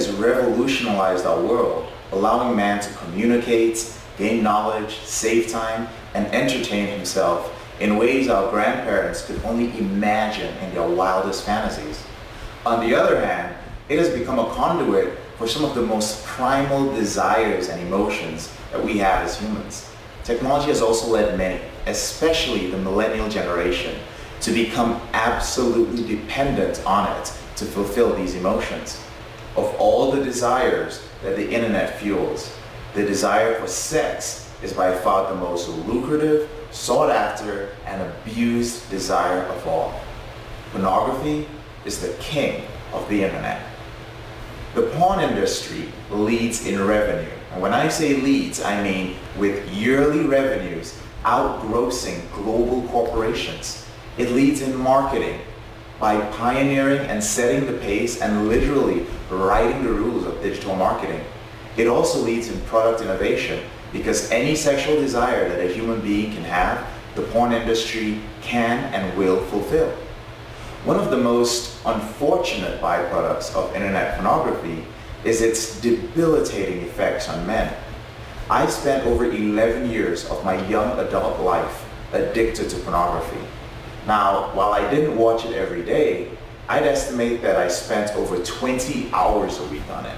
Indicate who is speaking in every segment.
Speaker 1: has revolutionized our world, allowing man to communicate, gain knowledge, save time, and entertain himself in ways our grandparents could only imagine in their wildest fantasies. On the other hand, it has become a conduit for some of the most primal desires and emotions that we have as humans. Technology has also led many, especially the millennial generation, to become absolutely dependent on it to fulfill these emotions. Of all the desires that the internet fuels, the desire for sex is by far the most lucrative, sought after, and abused desire of all. Pornography is the king of the internet. The porn industry leads in revenue. And when I say leads, I mean with yearly revenues outgrossing global corporations. It leads in marketing by pioneering and setting the pace and literally writing the rules of digital marketing. It also leads in product innovation because any sexual desire that a human being can have, the porn industry can and will fulfill. One of the most unfortunate byproducts of internet pornography is its debilitating effects on men. I spent over 11 years of my young adult life addicted to pornography. Now, while I didn't watch it every day, I'd estimate that I spent over 20 hours a week on it.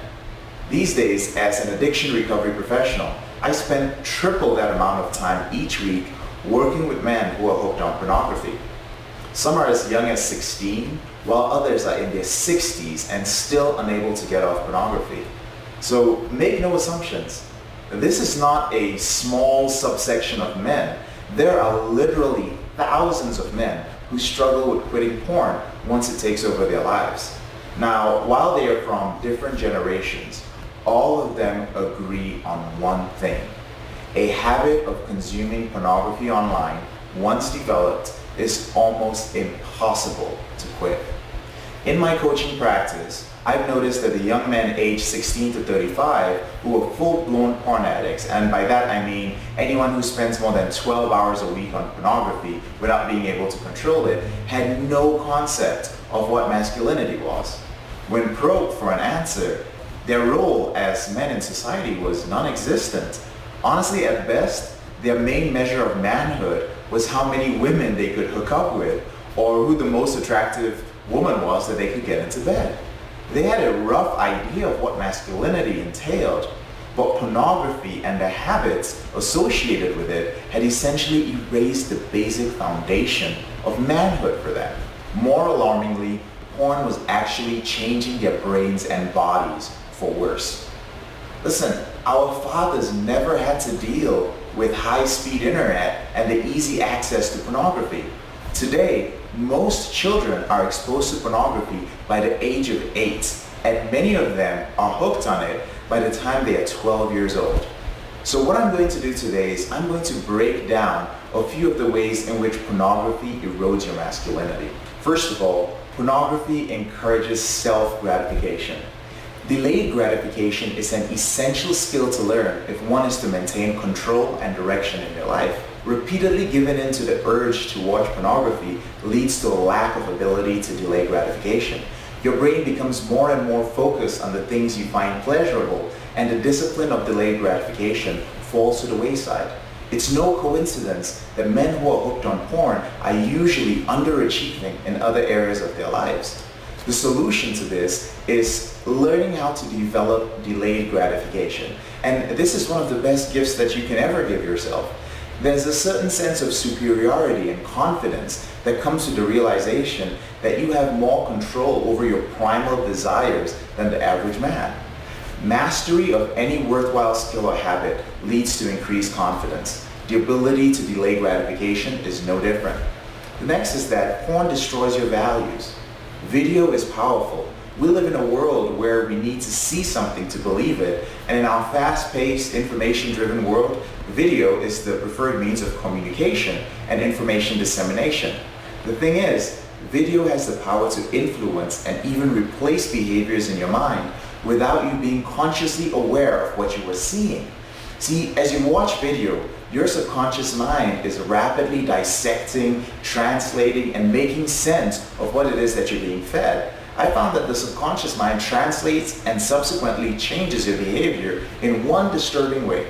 Speaker 1: These days, as an addiction recovery professional, I spend triple that amount of time each week working with men who are hooked on pornography. Some are as young as 16, while others are in their 60s and still unable to get off pornography. So make no assumptions. This is not a small subsection of men. There are literally thousands of men who struggle with quitting porn once it takes over their lives. Now, while they are from different generations, all of them agree on one thing. A habit of consuming pornography online, once developed, is almost impossible to quit. In my coaching practice, I've noticed that the young men aged 16 to 35 who are full-blown porn addicts, and by that I mean anyone who spends more than 12 hours a week on pornography without being able to control it, had no concept of what masculinity was. When probed for an answer, their role as men in society was non-existent. Honestly, at best, their main measure of manhood was how many women they could hook up with, or who the most attractive woman was that they could get into bed. They had a rough idea of what masculinity entailed, but pornography and the habits associated with it had essentially erased the basic foundation of manhood for them. More alarmingly, porn was actually changing their brains and bodies for worse. Listen, our fathers never had to deal with high-speed internet and the easy access to pornography. Today, most children are exposed to pornography by the age of 8, and many of them are hooked on it by the time they are 12 years old. So what I'm going to do today is I'm going to break down a few of the ways in which pornography erodes your masculinity. First of all, pornography encourages self-gratification. Delayed gratification is an essential skill to learn if one is to maintain control and direction in your life. Repeatedly giving in to the urge to watch pornography leads to a lack of ability to delay gratification. Your brain becomes more and more focused on the things you find pleasurable, and the discipline of delayed gratification falls to the wayside. It's no coincidence that men who are hooked on porn are usually underachieving in other areas of their lives. The solution to this is learning how to develop delayed gratification. And this is one of the best gifts that you can ever give yourself. There's a certain sense of superiority and confidence that comes with the realization that you have more control over your primal desires than the average man. Mastery of any worthwhile skill or habit leads to increased confidence. The ability to delay gratification is no different. The next is that porn destroys your values. Video is powerful. We live in a world where we need to see something to believe it, and in our fast-paced, information-driven world, video is the preferred means of communication and information dissemination. The thing is, video has the power to influence and even replace behaviors in your mind without you being consciously aware of what you were seeing. See, as you watch video, your subconscious mind is rapidly dissecting, translating, and making sense of what it is that you're being fed. I found that the subconscious mind translates and subsequently changes your behavior in one disturbing way.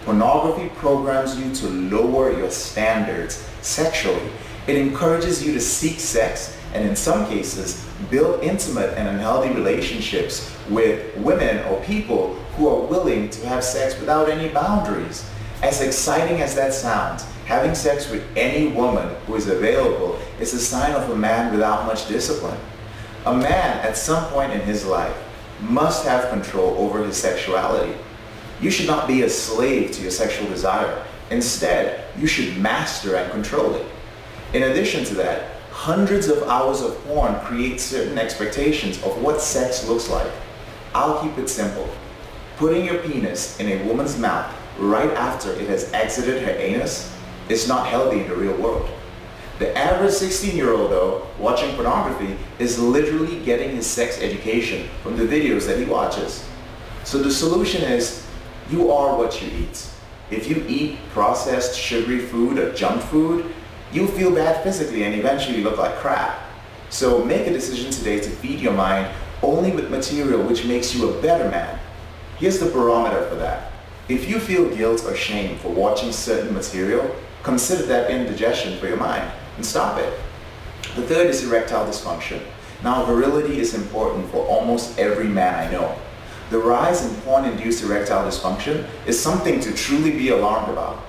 Speaker 1: Pornography programs you to lower your standards sexually. It encourages you to seek sex and in some cases build intimate and unhealthy relationships with women or people who are willing to have sex without any boundaries. As exciting as that sounds, having sex with any woman who is available is a sign of a man without much discipline. A man at some point in his life must have control over his sexuality. You should not be a slave to your sexual desire. Instead, you should master and control it. In addition to that, hundreds of hours of porn create certain expectations of what sex looks like. I'll keep it simple. Putting your penis in a woman's mouth right after it has exited her anus is not healthy in the real world. The average 16-year-old though, watching pornography, is literally getting his sex education from the videos that he watches. So the solution is, you are what you eat. If you eat processed sugary food or junk food, you'll feel bad physically and eventually look like crap. So make a decision today to feed your mind only with material which makes you a better man. Here's the barometer for that. If you feel guilt or shame for watching certain material, consider that indigestion for your mind and stop it. The third is erectile dysfunction. Now, virility is important for almost every man I know. The rise in porn-induced erectile dysfunction is something to truly be alarmed about.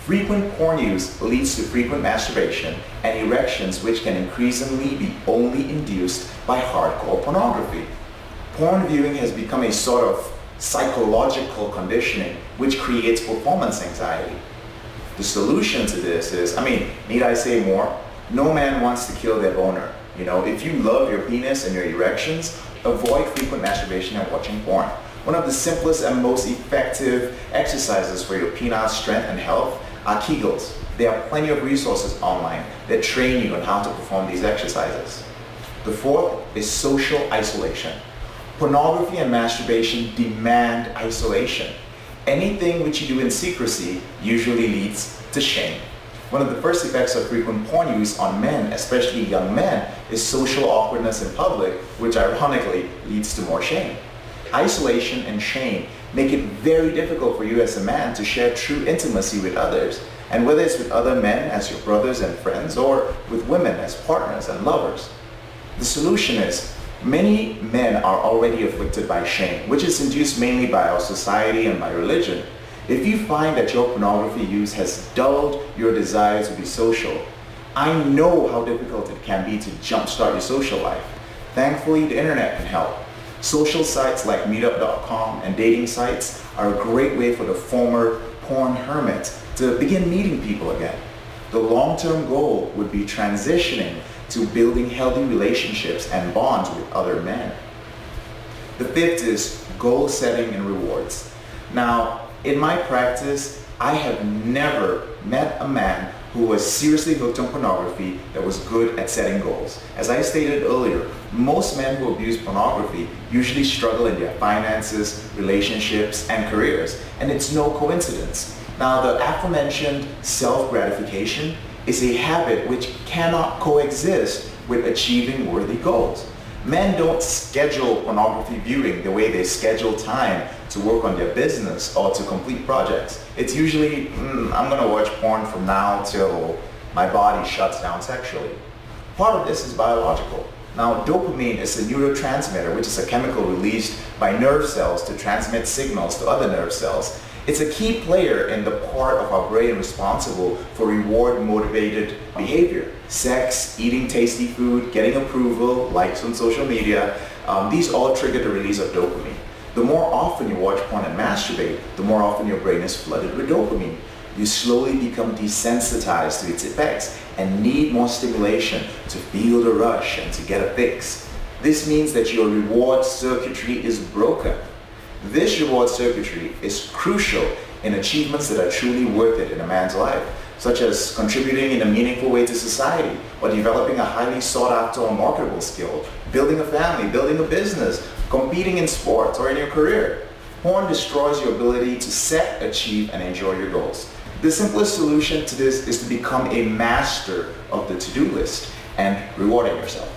Speaker 1: Frequent porn use leads to frequent masturbation and erections which can increasingly be only induced by hardcore pornography. Porn viewing has become a sort of psychological conditioning which creates performance anxiety. The solution to this is, need I say more? No man wants to kill their boner. If you love your penis and your erections, avoid frequent masturbation and watching porn. One of the simplest and most effective exercises for your penile strength and health are Kegels. There are plenty of resources online that train you on how to perform these exercises. The fourth is social isolation. Pornography and masturbation demand isolation. Anything which you do in secrecy usually leads to shame. One of the first effects of frequent porn use on men, especially young men, is social awkwardness in public, which ironically leads to more shame. Isolation and shame make it very difficult for you as a man to share true intimacy with others, and whether it's with other men as your brothers and friends or with women as partners and lovers. The solution is, many men are already afflicted by shame, which is induced mainly by our society and by religion. If you find that your pornography use has dulled your desire to be social, I know how difficult it can be to jumpstart your social life. Thankfully, the internet can help. Social sites like meetup.com and dating sites are a great way for the former porn hermit to begin meeting people again. The long-term goal would be transitioning to building healthy relationships and bonds with other men. The fifth is goal setting and rewards. Now, in my practice, I have never met a man who was seriously hooked on pornography that was good at setting goals. As I stated earlier, most men who abuse pornography usually struggle in their finances, relationships, and careers, and it's no coincidence. Now, the aforementioned self-gratification is a habit which cannot coexist with achieving worthy goals. Men don't schedule pornography viewing the way they schedule time to work on their business or to complete projects. It's usually, I'm gonna watch porn from now till my body shuts down sexually. Part of this is biological. Now, dopamine is a neurotransmitter, which is a chemical released by nerve cells to transmit signals to other nerve cells. It's a key player in the part of our brain responsible for reward-motivated behavior. Sex, eating tasty food, getting approval, likes on social media, these all trigger the release of dopamine. The more often you watch porn and masturbate, the more often your brain is flooded with dopamine. You slowly become desensitized to its effects and need more stimulation to feel the rush and to get a fix. This means that your reward circuitry is broken. This reward circuitry is crucial in achievements that are truly worth it in a man's life, such as contributing in a meaningful way to society, or developing a highly sought after or marketable skill, building a family, building a business, competing in sports or in your career. Porn destroys your ability to set, achieve, and enjoy your goals. The simplest solution to this is to become a master of the to-do list and rewarding yourself.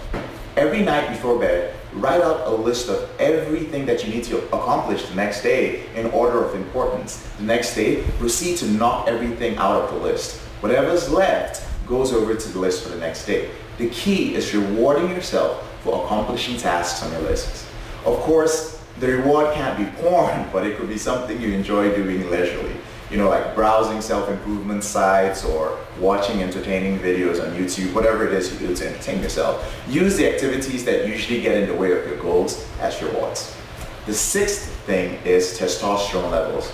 Speaker 1: Every night before bed, write out a list of everything that you need to accomplish the next day in order of importance. The next day, proceed to knock everything out of the list. Whatever's left goes over to the list for the next day. The key is rewarding yourself for accomplishing tasks on your lists. Of course, the reward can't be porn, but it could be something you enjoy doing leisurely. Like browsing self-improvement sites or watching entertaining videos on YouTube, whatever it is you do to entertain yourself. Use the activities that usually get in the way of your goals as rewards. The sixth thing is testosterone levels.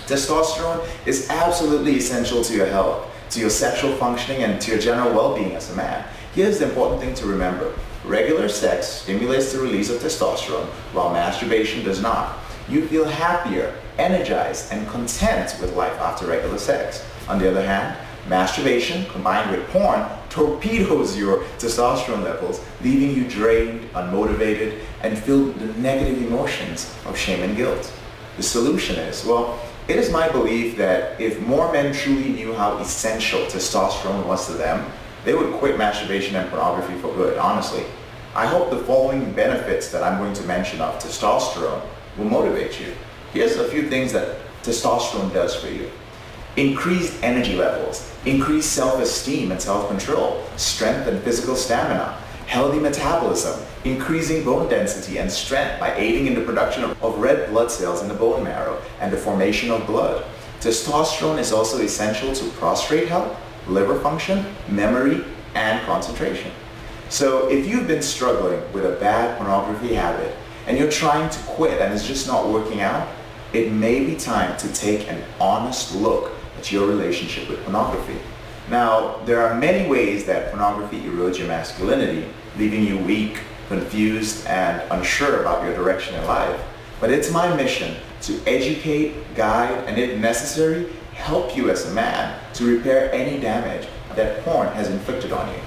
Speaker 1: Testosterone is absolutely essential to your health, to your sexual functioning, and to your general well-being as a man. Here's the important thing to remember. Regular sex stimulates the release of testosterone, while masturbation does not. You feel happier, energized, and content with life after regular sex. On the other hand, masturbation combined with porn torpedoes your testosterone levels, leaving you drained, unmotivated, and filled with the negative emotions of shame and guilt. The solution is, it is my belief that if more men truly knew how essential testosterone was to them, they would quit masturbation and pornography for good, honestly. I hope the following benefits that I'm going to mention of testosterone will motivate you. Here's a few things that testosterone does for you. Increased energy levels, increased self-esteem and self-control, strength and physical stamina, healthy metabolism, increasing bone density and strength by aiding in the production of red blood cells in the bone marrow and the formation of blood. Testosterone is also essential to prostate health, liver function, memory, and concentration. So if you've been struggling with a bad pornography habit and you're trying to quit and it's just not working out, it may be time to take an honest look at your relationship with pornography. Now, there are many ways that pornography erodes your masculinity, leaving you weak, confused, and unsure about your direction in life. But it's my mission to educate, guide, and if necessary, help you as a man to repair any damage that porn has inflicted on you.